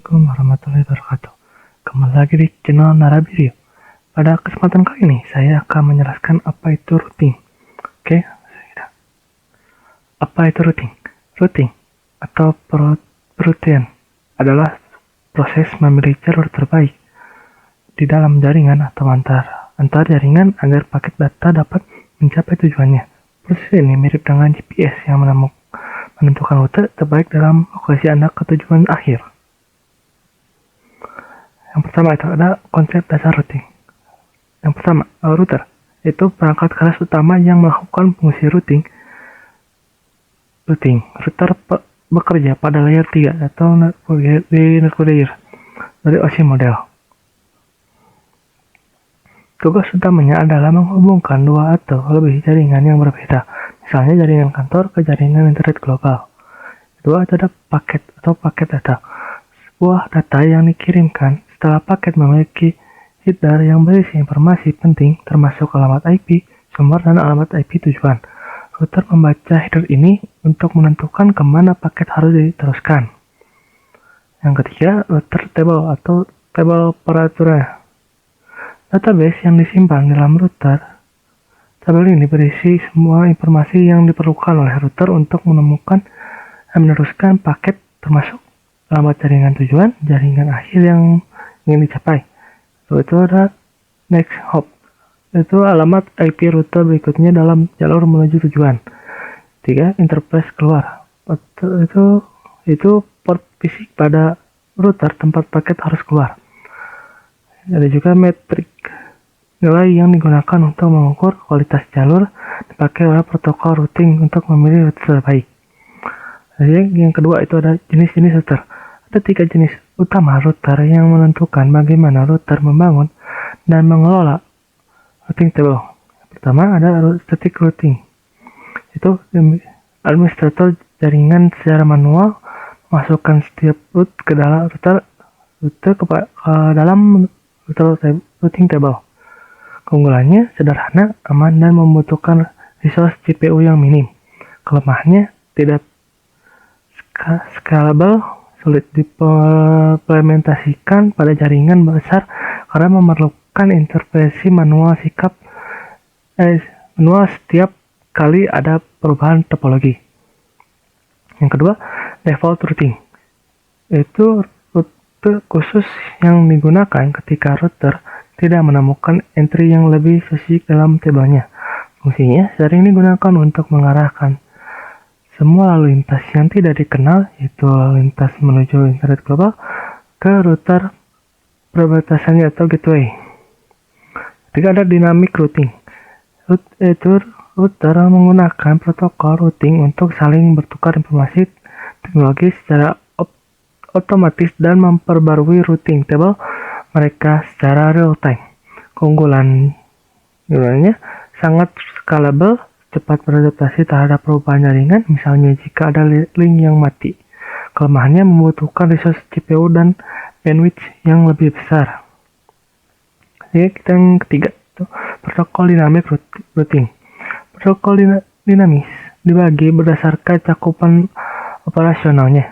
Assalamualaikum warahmatullahi wabarakatuh. Kembali lagi di channel Narabiryo. Pada kesempatan kali ini, saya akan menjelaskan apa itu routing. Oke, apa itu routing? Routing atau perutian adalah proses memilih jalur terbaik di dalam jaringan atau antar jaringan agar paket data dapat mencapai tujuannya. Proses ini mirip dengan GPS yang menentukan rute terbaik dalam lokasi Anda ke tujuan akhir. Yang pertama itu ada konsep dasar routing. Yang pertama, router itu perangkat keras utama yang melakukan fungsi routing. Router bekerja pada layer 3 atau network layer dari OSI model. Tugas utamanya adalah menghubungkan dua atau lebih jaringan yang berbeda, misalnya jaringan kantor ke jaringan internet global. Kedua, ada paket atau paket data. Sebuah data yang dikirimkan setelah paket memiliki header yang berisi informasi penting termasuk alamat IP, sumber, dan alamat IP tujuan. Router membaca header ini untuk menentukan kemana paket harus diteruskan. Yang ketiga, router table atau tabel peraturan. Database yang disimpan dalam router. Tabel ini berisi semua informasi yang diperlukan oleh router untuk menemukan dan meneruskan paket termasuk alamat jaringan tujuan, jaringan akhir yang ingin dicapai. Itu ada next hop, itu alamat IP router berikutnya dalam jalur menuju tujuan. 3. Interface keluar, itu port fisik pada router tempat paket harus keluar. Ada juga metrik, nilai yang digunakan untuk mengukur kualitas jalur dipakai oleh protokol routing untuk memilih rute terbaik. Jadi yang kedua itu ada jenis-jenis router. Ada 3 jenis utama router yang menentukan bagaimana router membangun dan mengelola routing table. Pertama ada static routing. Itu administrator jaringan secara manual masukkan setiap route ke dalam rute ke dalam routing table. Keunggulannya sederhana, aman, dan membutuhkan resource CPU yang minim. Kelemahannya tidak scalable, sulit diimplementasikan pada jaringan besar karena memerlukan intervensi manual setiap kali ada perubahan topologi. Yang kedua, default routing. Itu rute khusus yang digunakan ketika router tidak menemukan entry yang lebih spesifik dalam tabelnya. Fungsinya sering digunakan untuk mengarahkan semua lalu lintas yang tidak dikenal, yaitu lalu lintas menuju internet global, ke router perbatasannya atau gateway. Ketiga ada dynamic routing. Router menggunakan protokol routing untuk saling bertukar informasi teknologi secara otomatis dan memperbarui routing table mereka secara real time. Keunggulannya sangat scalable, cepat beradaptasi terhadap perubahan jaringan, misalnya jika ada link yang mati. Kelemahannya membutuhkan resource CPU dan bandwidth yang lebih besar. Jadi kita yang ketiga, itu protokol dynamic routing. Protokol dinamis dibagi berdasarkan cakupan operasionalnya.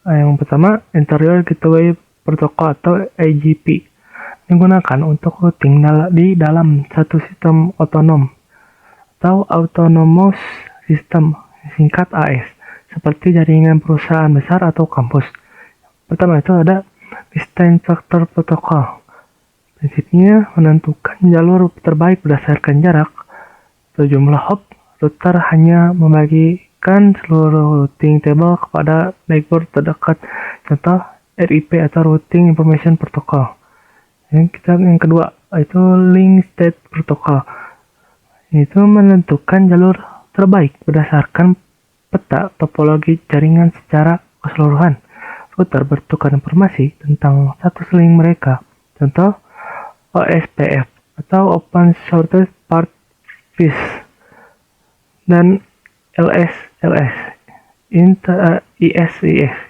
Yang pertama, Interior Gateway Protocol atau IGP, digunakan untuk routing di dalam satu sistem otonom atau Autonomous System, singkat AS, seperti jaringan perusahaan besar atau kampus. Pertama itu ada Distance Factor Protocol. Prinsipnya menentukan jalur terbaik berdasarkan jarak atau jumlah hop. Router hanya membagikan seluruh routing table kepada network terdekat, contoh RIP atau Routing Information Protocol. Yang kedua itu Link State Protocol. Itu menentukan jalur terbaik berdasarkan peta topologi jaringan secara keseluruhan. Router bertukar informasi tentang status link mereka, contoh OSPF atau Open Shortest Path Fees, dan ISIS,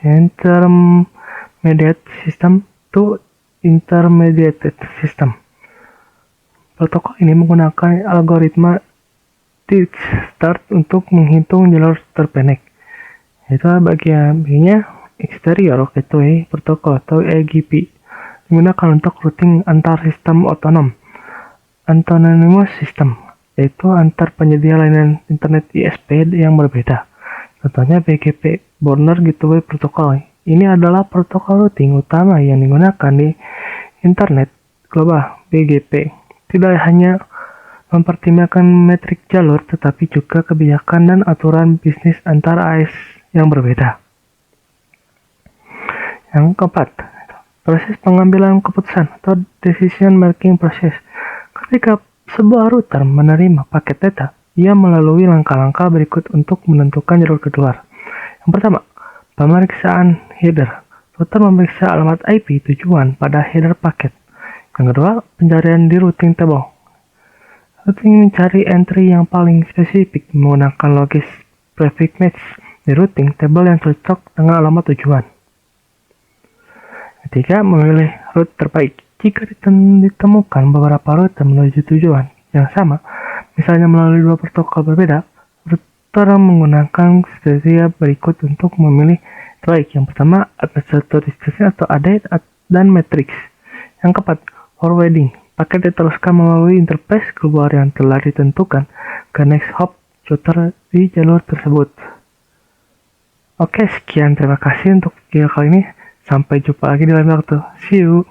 Intermediate System to Intermediated System. Protokol ini menggunakan algoritma Dijkstart untuk menghitung jalur terpendek. Itu bagian B-nya Exterior Gateway Protocol atau EGP digunakan untuk routing antar sistem otonom. Autonomous System, yaitu antar penyedia layanan internet ISP yang berbeda. Contohnya BGP, Border Gateway Protocol. Ini adalah protokol routing utama yang digunakan di internet global BGP. Tidak hanya mempertimbangkan metrik jalur, tetapi juga kebijakan dan aturan bisnis antar AS yang berbeda. Yang keempat, proses pengambilan keputusan atau decision making process. Ketika sebuah router menerima paket data, ia melalui langkah-langkah berikut untuk menentukan jalur keluar. Yang pertama, pemeriksaan header. Router memeriksa alamat IP tujuan pada header paket. Yang kedua, pencarian di routing table. Routing mencari entry yang paling spesifik menggunakan logis prefix match di routing table yang cocok dengan alamat tujuan. Ketiga, memilih route terbaik. Jika ditemukan beberapa rute menuju tujuan yang sama, misalnya melalui dua protokol berbeda, router menggunakan strategi berikut untuk memilih terbaik. Yang pertama, administrator distance atau AD dan matrix. Yang keempat, forwarding. Paket diteruskan melalui interface keluar yang telah ditentukan ke next hop router di jalur tersebut. Oke, sekian. Terima kasih untuk video kali ini. Sampai jumpa lagi di lain waktu. See you.